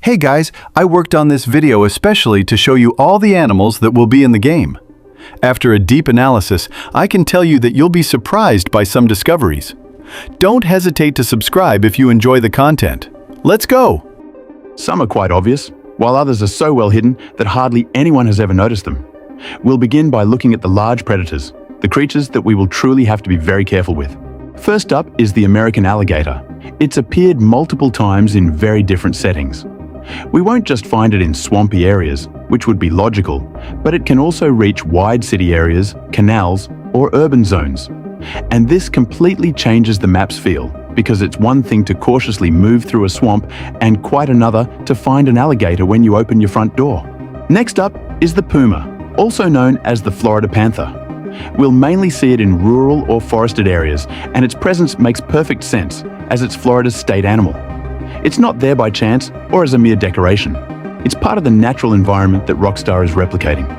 Hey guys, I worked on this video especially to show you all the animals that will be in the game. After a deep analysis, I can tell you that you'll be surprised by some discoveries. Don't hesitate to subscribe if you enjoy the content. Let's go! Some are quite obvious, while others are so well hidden that hardly anyone has ever noticed them. We'll begin by looking at the large predators, the creatures that we will truly have to be very careful with. First up is the American alligator. It's appeared multiple times in very different settings. We won't just find it in swampy areas, which would be logical, but it can also reach wide city areas, canals, or urban zones. And this completely changes the map's feel, because it's one thing to cautiously move through a swamp and quite another to find an alligator when you open your front door. Next up is the puma, also known as the Florida panther. We'll mainly see it in rural or forested areas, and its presence makes perfect sense, as it's Florida's state animal. It's not there by chance or as a mere decoration. It's part of the natural environment that Rockstar is replicating.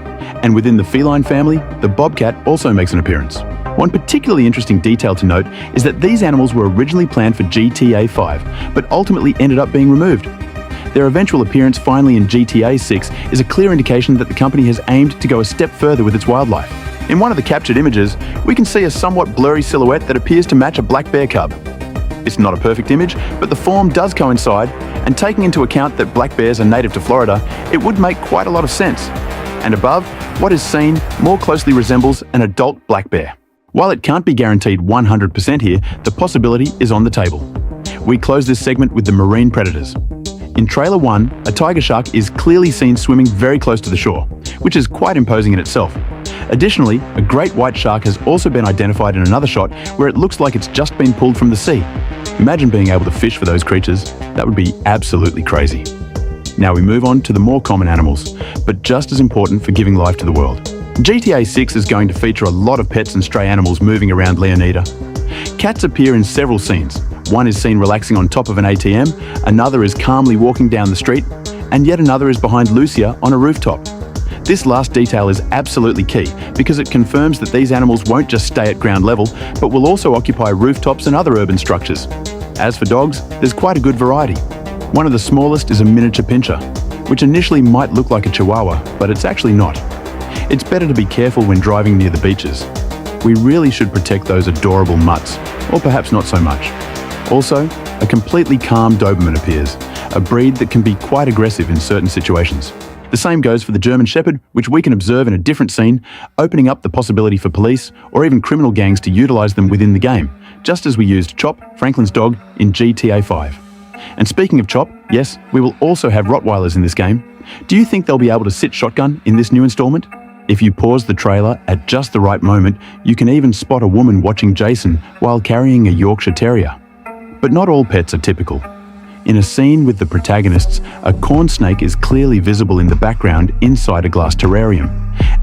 And within the feline family, the bobcat also makes an appearance. One particularly interesting detail to note is that these animals were originally planned for GTA 5, but ultimately ended up being removed. Their eventual appearance finally in GTA 6 is a clear indication that the company has aimed to go a step further with its wildlife. In one of the captured images, we can see a somewhat blurry silhouette that appears to match a black bear cub. It's not a perfect image, but the form does coincide, and taking into account that black bears are native to Florida, it would make quite a lot of sense. And above, what is seen more closely resembles an adult black bear. While it can't be guaranteed 100% here, the possibility is on the table. We close this segment with the marine predators. In Trailer 1, a tiger shark is clearly seen swimming very close to the shore, which is quite imposing in itself. Additionally, a great white shark has also been identified in another shot where it looks like it's just been pulled from the sea. Imagine being able to fish for those creatures. That would be absolutely crazy. Now we move on to the more common animals, but just as important for giving life to the world. GTA 6 is going to feature a lot of pets and stray animals moving around Leonida. Cats appear in several scenes. One is seen relaxing on top of an ATM, another is calmly walking down the street, and yet another is behind Lucia on a rooftop. This last detail is absolutely key because it confirms that these animals won't just stay at ground level, but will also occupy rooftops and other urban structures. As for dogs, there's quite a good variety. One of the smallest is a miniature pinscher, which initially might look like a chihuahua, but it's actually not. It's better to be careful when driving near the beaches. We really should protect those adorable mutts, or perhaps not so much. Also, a completely calm Doberman appears, a breed that can be quite aggressive in certain situations. The same goes for the German Shepherd, which we can observe in a different scene, opening up the possibility for police or even criminal gangs to utilize them within the game, just as we used Chop, Franklin's dog, in GTA 5. And speaking of Chop, yes, we will also have Rottweilers in this game. Do you think they'll be able to sit shotgun in this new installment? If you pause the trailer at just the right moment, you can even spot a woman watching Jason while carrying a Yorkshire Terrier. But not all pets are typical. In a scene with the protagonists, a corn snake is clearly visible in the background inside a glass terrarium.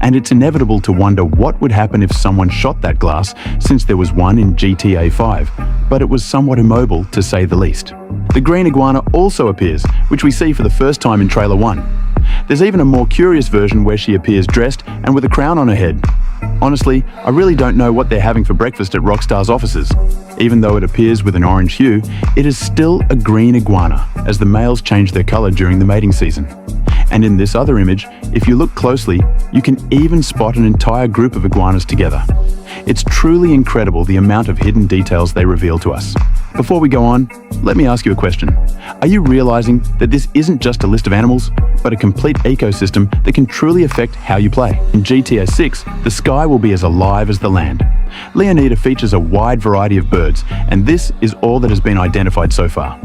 And it's inevitable to wonder what would happen if someone shot that glass, since there was one in GTA 5, but it was somewhat immobile to say the least. The green iguana also appears, which we see for the first time in Trailer 1. There's even a more curious version where she appears dressed and with a crown on her head. Honestly, I really don't know what they're having for breakfast at Rockstar's offices. Even though it appears with an orange hue, it is still a green iguana, as the males change their color during the mating season. And in this other image, if you look closely, you can even spot an entire group of iguanas together. It's truly incredible the amount of hidden details they reveal to us. Before we go on, let me ask you a question. Are you realizing that this isn't just a list of animals, but a complete ecosystem that can truly affect how you play? In GTA 6, the sky will be as alive as the land. Leonida features a wide variety of birds, and this is all that has been identified so far.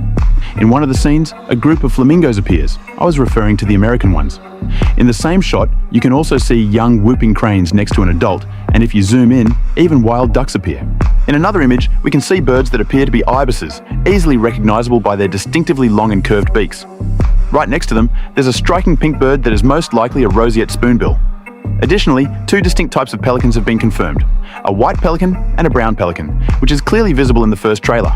In one of the scenes, a group of flamingos appears. I was referring to the American ones. In the same shot, you can also see young whooping cranes next to an adult, and if you zoom in, even wild ducks appear. In another image, we can see birds that appear to be ibises, easily recognizable by their distinctively long and curved beaks. Right next to them, there's a striking pink bird that is most likely a roseate spoonbill. Additionally, two distinct types of pelicans have been confirmed, a white pelican and a brown pelican, which is clearly visible in the first trailer.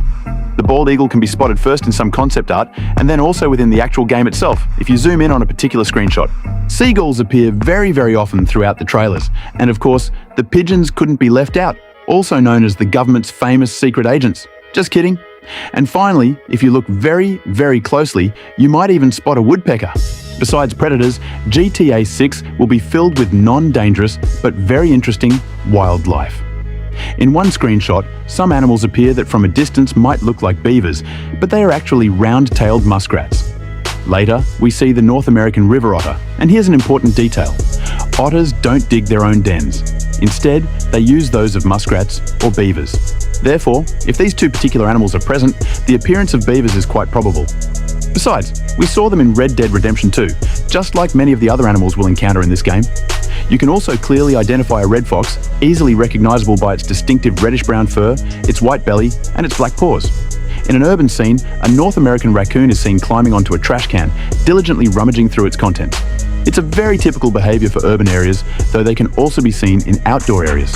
The bald eagle can be spotted first in some concept art, and then also within the actual game itself, if you zoom in on a particular screenshot. Seagulls appear very often throughout the trailers, and of course, the pigeons couldn't be left out, also known as the government's famous secret agents. Just kidding, And finally, if you look very, very closely, you might even spot a woodpecker. Besides predators, GTA 6 will be filled with non-dangerous but very interesting wildlife. In one screenshot, some animals appear that from a distance might look like beavers, but they are actually round-tailed muskrats. Later, we see the North American river otter, and here's an important detail. Otters don't dig their own dens. Instead, they use those of muskrats or beavers. Therefore, if these two particular animals are present, the appearance of beavers is quite probable. Besides, we saw them in Red Dead Redemption 2, just like many of the other animals we'll encounter in this game. You can also clearly identify a red fox, easily recognizable by its distinctive reddish-brown fur, its white belly, and its black paws. In an urban scene, a North American raccoon is seen climbing onto a trash can, diligently rummaging through its contents. It's a very typical behavior for urban areas, though they can also be seen in outdoor areas.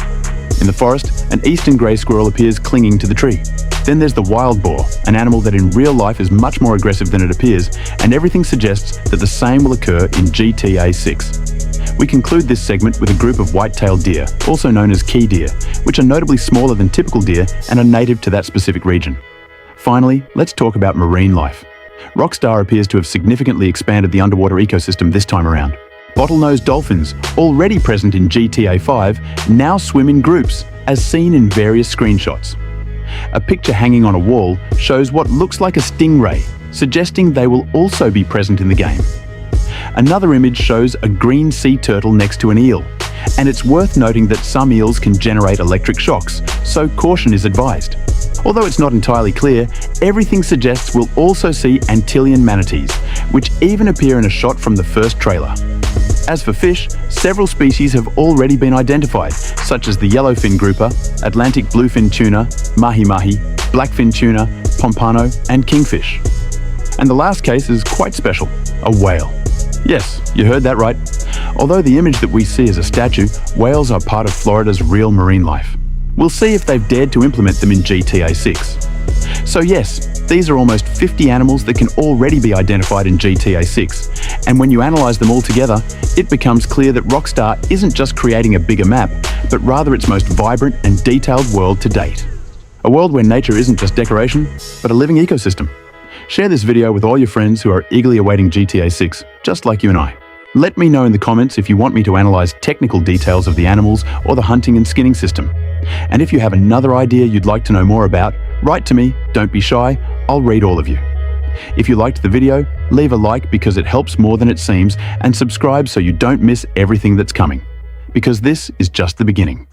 In the forest, an eastern grey squirrel appears clinging to the tree. Then there's the wild boar, an animal that in real life is much more aggressive than it appears, and everything suggests that the same will occur in GTA 6. We conclude this segment with a group of white-tailed deer, also known as key deer, which are notably smaller than typical deer and are native to that specific region. Finally, let's talk about marine life. Rockstar appears to have significantly expanded the underwater ecosystem this time around. Bottlenose dolphins, already present in GTA 5, now swim in groups, as seen in various screenshots. A picture hanging on a wall shows what looks like a stingray, suggesting they will also be present in the game. Another image shows a green sea turtle next to an eel, and it's worth noting that some eels can generate electric shocks, so caution is advised. Although it's not entirely clear, everything suggests we'll also see Antillean manatees, which even appear in a shot from the first trailer. As for fish, several species have already been identified, such as the yellowfin grouper, Atlantic bluefin tuna, mahi-mahi, blackfin tuna, pompano, and kingfish. And the last case is quite special, a whale. Yes, you heard that right. Although the image that we see is a statue, whales are part of Florida's real marine life. We'll see if they've dared to implement them in GTA 6. So yes, these are almost 50 animals that can already be identified in GTA 6. And when you analyze them all together, it becomes clear that Rockstar isn't just creating a bigger map, but rather its most vibrant and detailed world to date. A world where nature isn't just decoration, but a living ecosystem. Share this video with all your friends who are eagerly awaiting GTA 6, just like you and I. Let me know in the comments if you want me to analyze technical details of the animals or the hunting and skinning system. And if you have another idea you'd like to know more about, write to me, don't be shy, I'll read all of you. If you liked the video, leave a like because it helps more than it seems, and subscribe so you don't miss everything that's coming. Because this is just the beginning.